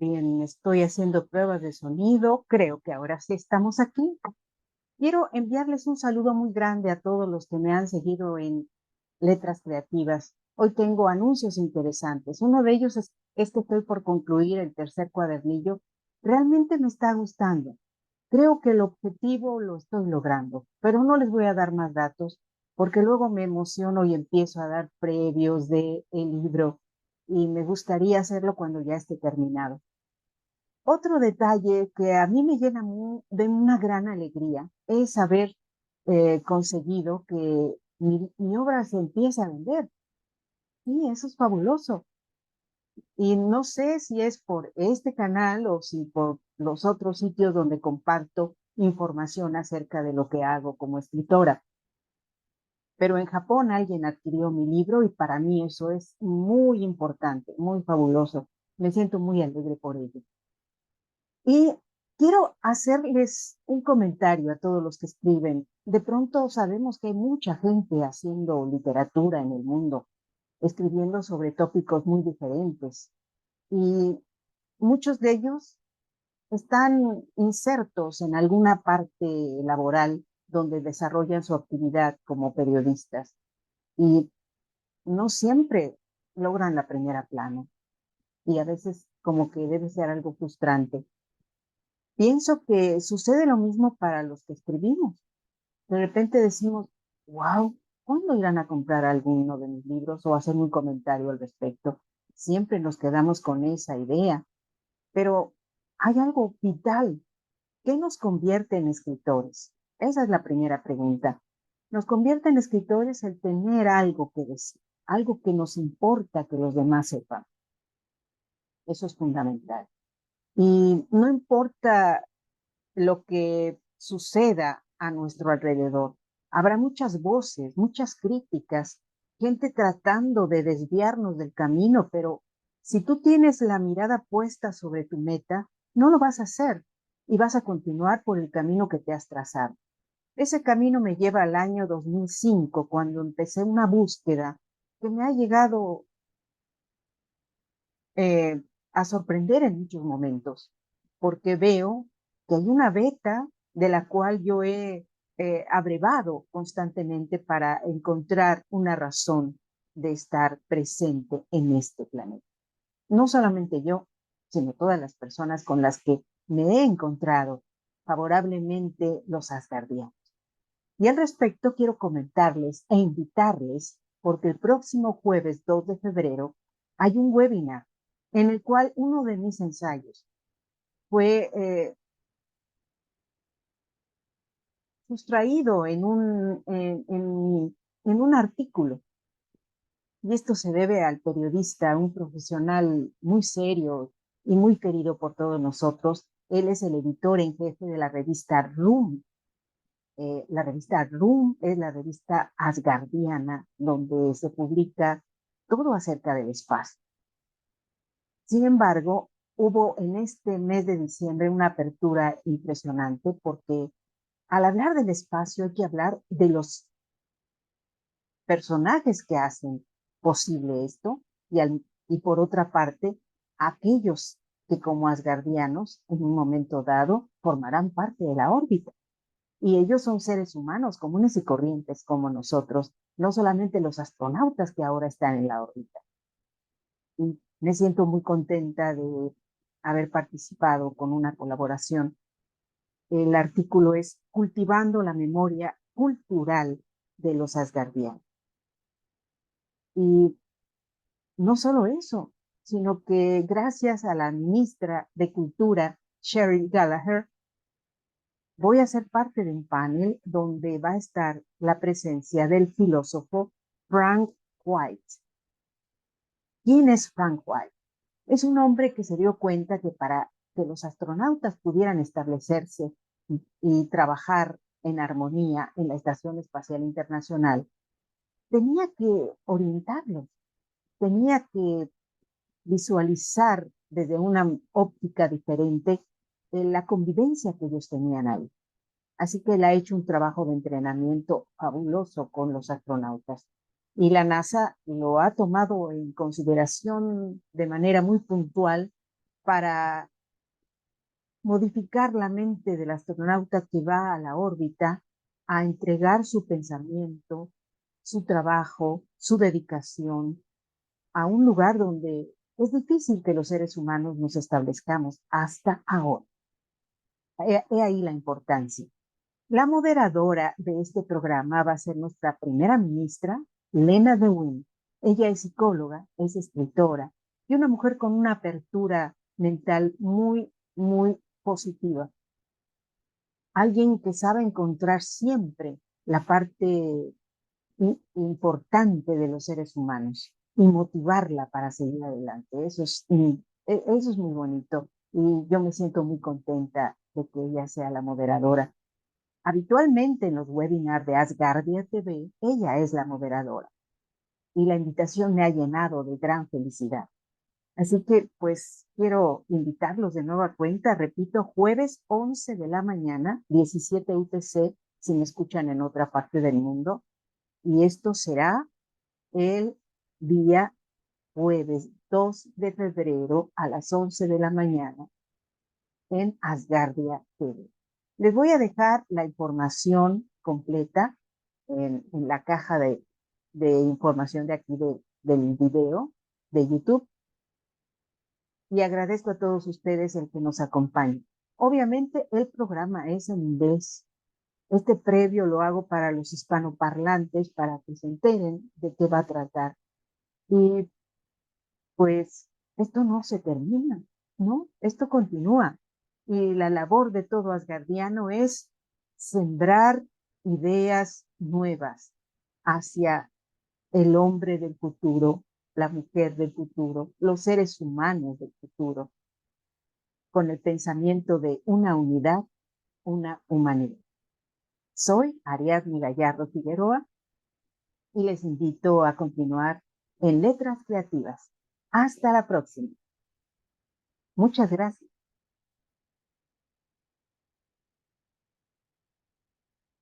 Bien, estoy haciendo pruebas de sonido. Creo que ahora sí estamos aquí. Quiero enviarles un saludo muy grande a todos los que me han seguido en Letras Creativas. Hoy tengo anuncios interesantes. Uno de ellos es que estoy por concluir el tercer cuadernillo. Realmente me está gustando. Creo que el objetivo lo estoy logrando, pero no les voy a dar más datos porque luego me emociono y empiezo a dar previos de el libro y me gustaría hacerlo cuando ya esté terminado. Otro detalle que a mí me llena de una gran alegría es haber conseguido que mi obra se empiece a vender. Sí, eso es fabuloso. Y no sé si es por este canal o si por los otros sitios donde comparto información acerca de lo que hago como escritora. Pero en Japón alguien adquirió mi libro y para mí eso es muy importante, muy fabuloso. Me siento muy alegre por ello. Y quiero hacerles un comentario a todos los que escriben. De pronto sabemos que hay mucha gente haciendo literatura en el mundo, escribiendo sobre tópicos muy diferentes. Y muchos de ellos están insertos en alguna parte laboral donde desarrollan su actividad como periodistas. Y no siempre logran la primera plana. Y a veces como que debe ser algo frustrante. Pienso que sucede lo mismo para los que escribimos. De repente decimos, wow, ¿cuándo irán a comprar alguno de mis libros o hacer un comentario al respecto? Siempre nos quedamos con esa idea, pero hay algo vital. ¿Qué nos convierte en escritores? Esa es la primera pregunta. Nos convierte en escritores el tener algo que decir, algo que nos importa que los demás sepan. Eso es fundamental. Y no importa lo que suceda a nuestro alrededor. Habrá muchas voces, muchas críticas, gente tratando de desviarnos del camino, pero si tú tienes la mirada puesta sobre tu meta, no lo vas a hacer y vas a continuar por el camino que te has trazado. Ese camino me lleva al año 2005, cuando empecé una búsqueda que me ha llegado eh, a sorprender en muchos momentos, porque veo que hay una beta de la cual yo he abrevado constantemente para encontrar una razón de estar presente en este planeta. No solamente yo, sino todas las personas con las que me he encontrado favorablemente los asgardianos. Y al respecto quiero comentarles e invitarles, porque el próximo jueves 2 de febrero hay un webinar en el cual uno de mis ensayos fue sustraído en un artículo. Y esto se debe al periodista, un profesional muy serio y muy querido por todos nosotros. Él es el editor en jefe de la revista Room. La revista Room es la revista asgardiana donde se publica todo acerca del espacio. Sin embargo, hubo en este mes de diciembre una apertura impresionante porque al hablar del espacio hay que hablar de los personajes que hacen posible esto y por otra parte, aquellos que como asgardianos en un momento dado formarán parte de la órbita. Y ellos son seres humanos comunes y corrientes como nosotros, no solamente los astronautas que ahora están en la órbita. Y me siento muy contenta de haber participado con una colaboración. El artículo es Cultivando la memoria cultural de los asgardianos. Y no solo eso, sino que gracias a la ministra de Cultura, Cheryl Gallagher, voy a ser parte de un panel donde va a estar la presencia del filósofo Frank White. ¿Quién es Frank White? Es un hombre que se dio cuenta que para que los astronautas pudieran establecerse y trabajar en armonía en la Estación Espacial Internacional, tenía que orientarlos, tenía que visualizar desde una óptica diferente la convivencia que ellos tenían ahí. Así que él ha hecho un trabajo de entrenamiento fabuloso con los astronautas. Y la NASA lo ha tomado en consideración de manera muy puntual para modificar la mente del astronauta que va a la órbita a entregar su pensamiento, su trabajo, su dedicación a un lugar donde es difícil que los seres humanos nos establezcamos hasta ahora. He ahí la importancia. La moderadora de este programa va a ser nuestra primera ministra, Lena DeWin. Ella es psicóloga, es escritora y una mujer con una apertura mental muy, muy positiva. Alguien que sabe encontrar siempre la parte importante de los seres humanos y motivarla para seguir adelante. Eso es muy bonito y yo me siento muy contenta de que ella sea la moderadora. Habitualmente en los webinars de Asgardia TV, ella es la moderadora y la invitación me ha llenado de gran felicidad. Así que pues quiero invitarlos de nueva cuenta, repito, jueves 11 de la mañana, 17 UTC, si me escuchan en otra parte del mundo, y esto será el día jueves 2 de febrero a las 11 de la mañana en Asgardia TV. Les voy a dejar la información completa en la caja de información de aquí del video de YouTube y agradezco a todos ustedes el que nos acompañen. Obviamente el programa es en inglés. Este previo lo hago para los hispanoparlantes para que se enteren de qué va a tratar. Y pues esto no se termina, ¿no? Esto continúa. Y la labor de todo asgardiano es sembrar ideas nuevas hacia el hombre del futuro, la mujer del futuro, los seres humanos del futuro, con el pensamiento de una unidad, una humanidad. Soy Ariadne Gallardo Figueroa y les invito a continuar en Letras Creativas. Hasta la próxima. Muchas gracias.